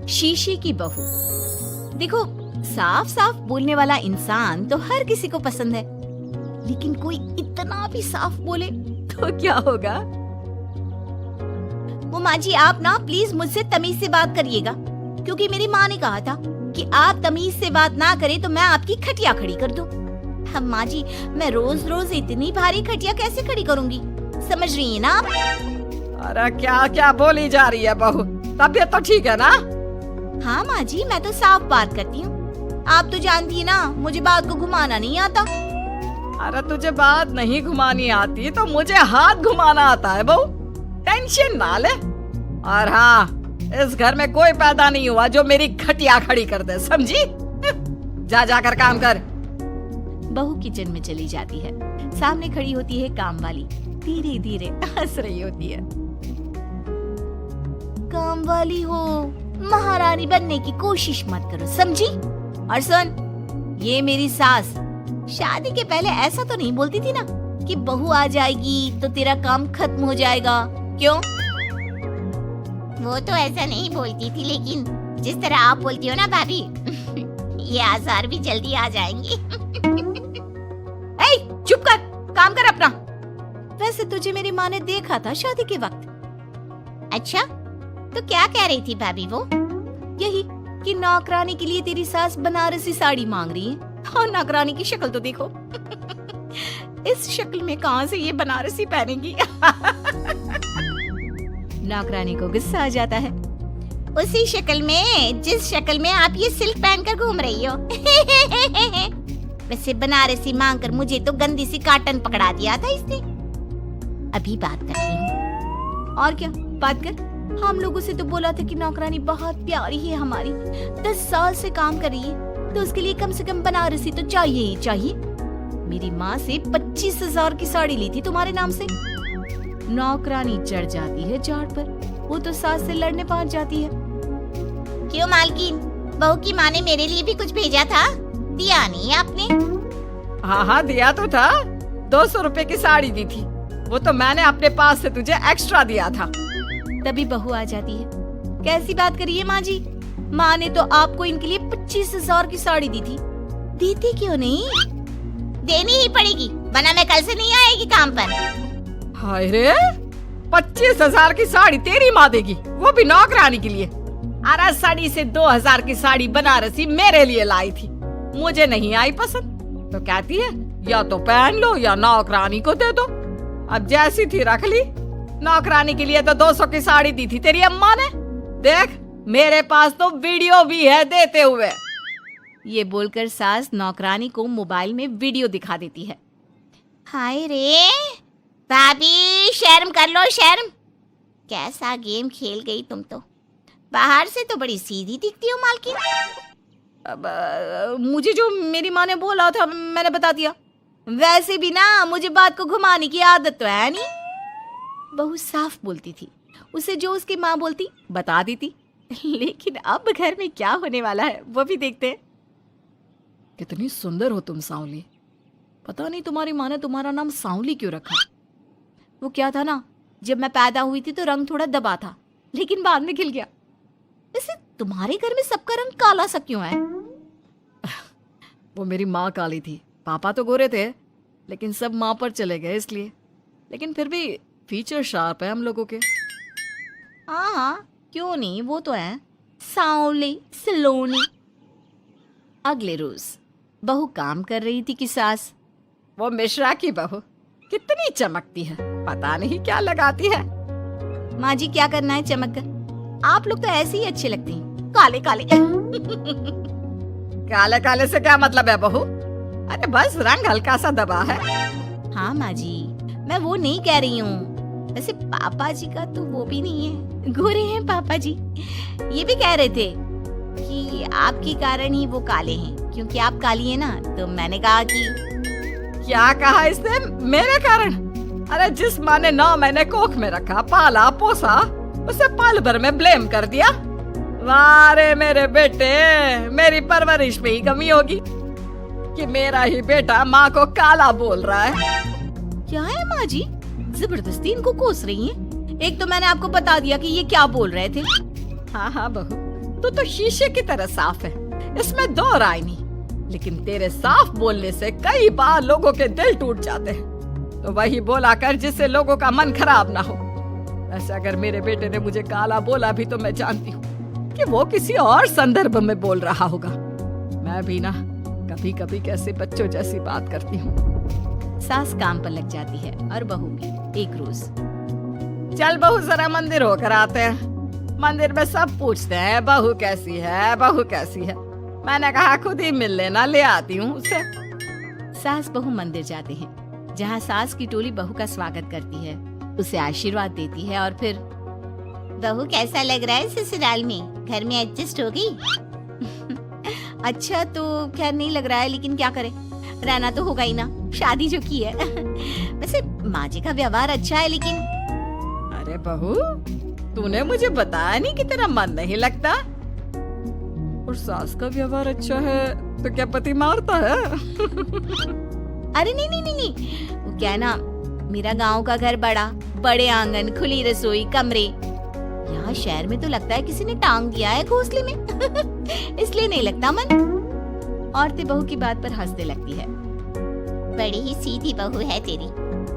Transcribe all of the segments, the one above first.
शीशे की बहू। देखो, साफ साफ बोलने वाला इंसान तो हर किसी को पसंद है, लेकिन कोई इतना भी साफ बोले तो क्या होगा? वो माँ जी, आप ना प्लीज मुझसे तमीज से बात करिएगा, क्योंकि मेरी माँ ने कहा था कि आप तमीज से बात ना करें तो मैं आपकी खटिया खड़ी कर दूं। हम माँ जी, मैं रोज रोज इतनी भारी खटिया कैसे खड़ी करूंगी, समझ रही है ना आप? अरे क्या क्या बोली जा रही है बहू, तबीयत तो ठीक है ना? हाँ माँ जी, मैं तो साफ बात करती हूँ। आप तो जानती है ना, मुझे बात को घुमाना नहीं आता। अरे तुझे बात नहीं घुमानी आती तो मुझे हाथ घुमाना आता है बहू, टेंशन ना ले। और हाँ, इस घर में कोई पैदा नहीं हुआ जो मेरी खटिया खड़ी कर दे, समझी? जा जाकर काम कर। बहू किचन में चली जाती है। सामने खड़ी होती है काम वाली, धीरे धीरे हंस रही होती है। काम वाली हो, महारानी बनने की कोशिश मत करो, समझी? और सुन, ये मेरी सास शादी के पहले ऐसा तो नहीं बोलती थी ना कि बहू आ जाएगी तो तेरा काम खत्म हो जाएगा, क्यों? वो तो ऐसा नहीं बोलती थी, लेकिन जिस तरह आप बोलती हो ना भाभी, ये आसार भी जल्दी आ जाएंगे। ए, चुप कर, काम कर अपना। वैसे तुझे मेरी माँ ने देखा था शादी के वक्त। अच्छा, तो क्या कह रही थी भाभी वो? यही कि नौकरानी के लिए तेरी सास बनारसी साड़ी मांग रही है। और नौकरानी की शक्ल तो देखो। इस शक्ल में कहां से ये बनारसी पहनेगी? नौकरानी को गुस्सा आ जाता है। उसी शक्ल में जिस शक्ल में आप ये सिल्क पहनकर घूम रही हो। वैसे बनारसी मांगकर मुझे तो गंदी सी काटन पकड़ा दिया था इसने। अभी बात करती हूँ। और क्या बात कर? हम लोगों से तो बोला था कि नौकरानी बहुत प्यारी है हमारी, 10 साल से काम कर रही है, तो उसके लिए कम से कम बनारसी तो चाहिए ही चाहिए। मेरी माँ से 25,000 की साड़ी ली थी तुम्हारे नाम से। नौकरानी चढ़ जाती है झाड़ पर, वो तो सास से लड़ने पहुंच जाती है। क्यों मालकिन, बहू की माँ ने मेरे लिए भी कुछ भेजा था, दिया नहीं आपने? हाँ हाँ दिया तो था, 200 रुपए की साड़ी दी थी, वो तो मैंने अपने पास से तुझे एक्स्ट्रा दिया था। तभी बहू आ जाती है। कैसी बात करिए माँ जी, माँ ने तो आपको इनके लिए 25,000 की साड़ी दी थी, देती क्यों नहीं? देनी ही पड़ेगी, वरना मैं कल से नहीं आएगी काम पर। हाय रे, 25,000 की साड़ी तेरी माँ देगी, वो भी नौकरानी के लिए। अरे साड़ी से 2,000 की साड़ी बनारसी मेरे लिए लाई थी, मुझे नहीं आई पसंद, तो कहती है या तो पहन लो या नौकरानी को दे दो। अब जैसी थी रख ली। नौकरानी के लिए तो 200 की साड़ी दी थी तेरी अम्मा ने, देख मेरे पास तो वीडियो भी है देते हुए। ये बोलकर सास नौकरानी को मोबाइल में वीडियो दिखा देती है। हाय रे भाभी, शर्म कर लो शर्म। कैसा गेम खेल गई तुम तो, बाहर से तो बड़ी सीधी दिखती हो मालकिन। अब मुझे जो मेरी माँ ने बोला था मैंने बता दिया। वैसे भी ना मुझे बात को घुमाने की आदत तो है नहीं। बहू साफ बोलती थी, उसे जो उसकी माँ बोलती बता देती। लेकिन अब घर में क्या होने वाला है वो भी देखते हैं। कितनी सुंदर हो तुम सांवली, पता नहीं तुम्हारी माँ ने तुम्हारा नाम सांवली क्यों रखा। वो क्या था ना, जब मैं पैदा हुई थी तो रंग थोड़ा दबा था, लेकिन बाद में खिल गया। वैसे तुम्हारे घर में सबका रंग काला सा क्यों है? वो मेरी माँ काली थी, पापा तो गोरे थे, लेकिन सब माँ पर चले गए इसलिए। लेकिन फिर भी फीचर शार्प है हम लोगों के। हाँ हाँ, क्यों नहीं, वो तो है सांवली सलोनी। अगले रोज बहू काम कर रही थी कि सास, वो मिश्रा की बहू कितनी चमकती है, पता नहीं क्या लगाती है। माँ जी क्या करना है चमक कर, आप लोग तो ऐसे ही अच्छे लगते हैं, काले काले। काले काले से क्या मतलब है बहू? अरे बस रंग हल्का सा दबा है। हाँ माँ जी, मैं वो नहीं कह रही हूँ। वैसे पापा जी का तो वो भी नहीं है, गोरे हैं पापा जी। ये भी कह रहे थे कि आपके कारण ही वो काले हैं, क्योंकि आप काली है ना। तो मैंने कहा कि क्या कहा इसने मेरे कारण? अरे जिस माँ ने 9 महीने कोख में रखा, पाला पोसा, उसे पल भर में ब्लेम कर दिया। वाह रे मेरे बेटे, मेरी परवरिश में ही कमी होगी कि मेरा ही बेटा माँ को काला बोल रहा है। क्या है माँ जी, जबरदस्ती इनको कोस रही हैं? एक तो मैंने आपको बता दिया कि ये क्या बोल रहे थे। हाँ हाँ बहू, तू तो शीशे की तरह साफ है, इसमें दो राय नहीं। लेकिन तेरे साफ बोलने से कई बार लोगों के दिल टूट जाते हैं। तो वही बोला कर जिससे लोगों का मन खराब ना हो। ऐसे अगर मेरे बेटे ने मुझे काला बोला भी तो मैं जानती हूँ कि वो किसी और संदर्भ में बोल रहा होगा। मैं भी ना कभी कभी कैसे बच्चों जैसी बात करती हूँ। सास काम पर लग जाती है और बहू भी। एक रोज, चल बहू जरा मंदिर होकर आते हैं। मंदिर में सब पूछते हैं बहू कैसी है, बहू कैसी है। मैंने कहा खुद ही मिल लेना, ले आती हूँ उसे। सास बहू मंदिर जाते हैं, जहाँ सास की टोली बहू का स्वागत करती है, उसे आशीर्वाद देती है और फिर, बहू कैसा लग रहा है ससुराल में? घर में एडजस्ट हो गई? अच्छा तो खैर नहीं लग रहा है, लेकिन क्या करें, रहना तो होगा ही ना, शादी जो की है। वैसे माँ जी का व्यवहार अच्छा है, लेकिन अरे बहू, तूने मुझे बताया नहीं कि तेरा मन नहीं लगता। और सास का व्यवहार अच्छा है तो क्या पति मारता है? अरे नहीं नहीं नहीं नहीं, वो क्या है ना, मेरा गांव का घर बड़ा, बड़े आंगन, खुली रसोई, कमरे। यहाँ शहर में तो लगता है किसी ने टांग दिया है घोंसले में। इसलिए नहीं लगता मन। औरतें बहू की बात पर हंसने लगती है। बड़ी ही सीधी बहू है तेरी,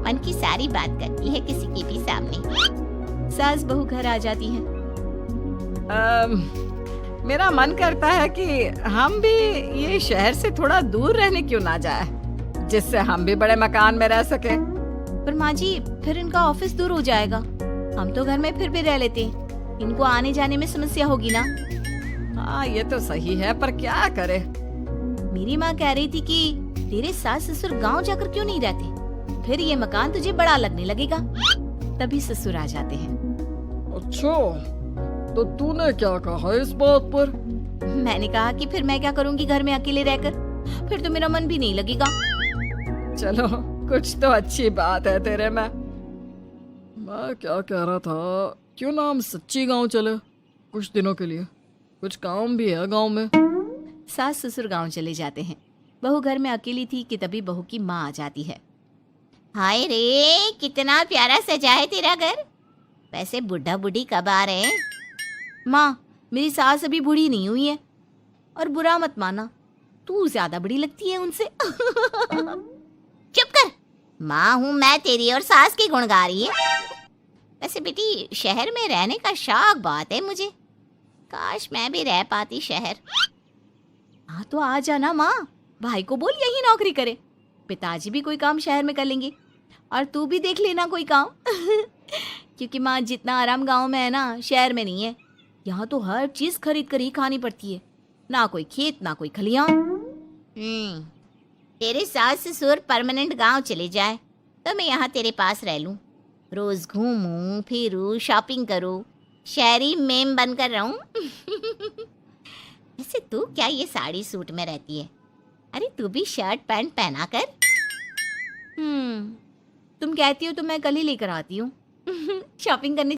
मन की सारी बात करती है किसी के भी सामने। सास बहू घर आ जाती हैं। मेरा मन करता है कि हम भी ये शहर से थोड़ा दूर रहने क्यों ना जाए, जिससे हम भी बड़े मकान में रह सके। पर माँ जी, फिर इनका ऑफिस दूर हो जाएगा। हम तो घर में फिर भी रह लेते हैं, इनको आने जाने में समस्या होगी ना। हाँ ये तो सही है, पर क्या करे। मेरी माँ कह रही थी कि तेरे सास ससुर गांव जाकर क्यों नहीं रहते, फिर ये मकान तुझे बड़ा लगने लगेगा। तभी ससुर आ जाते हैं। अच्छा, तो तूने क्या कहा इस बात पर? मैंने कहा कि फिर मैं क्या करूंगी घर में अकेले रहकर, फिर तो मेरा मन भी नहीं लगेगा। चलो कुछ तो अच्छी बात है तेरे में। मैं क्या कह रहा था, क्यों ना हम सच्ची गांव चले कुछ दिनों के लिए, कुछ काम भी है गांव में। सास ससुर गांव चले जाते हैं। बहू घर में अकेली थी कि तभी बहू की माँ आ जाती है। हाय रे, कितना प्यारा सजा है तेरा घर। वैसे बुढ़ा बुढ़ी कब आ रहे हैं? माँ, मेरी सास अभी बूढ़ी नहीं हुई है, और बुरा मत माना, तू ज्यादा बड़ी लगती है उनसे। चुप कर, माँ हूँ मैं तेरी और सास की गुण गा रही है। वैसे बेटी, शहर में रहने का शौक बहुत है मुझे, काश मैं भी रह पाती शहर। हाँ तो आ जाना माँ, भाई को बोल यही नौकरी करे, पिताजी भी कोई काम शहर में कर लेंगे, और तू भी देख लेना कोई काम। क्योंकि माँ, जितना आराम गांव में है ना, शहर में नहीं है। यहाँ तो हर चीज खरीद कर ही खानी पड़ती है, ना कोई खेत ना कोई खलियान। तेरे सास ससुर परमानेंट गांव चले जाए तो मैं यहाँ तेरे पास रह लूं, रोज घूमूं फिरूं, शॉपिंग करूं, शहरी मेम बनकर रहूं। वैसे तू क्या ये साड़ी सूट में रहती है? अरे तू भी शर्ट पैंट पहना कर। तुम कहती हो तो मैं कल ही लेकर आती हूँ। शॉपिंग करने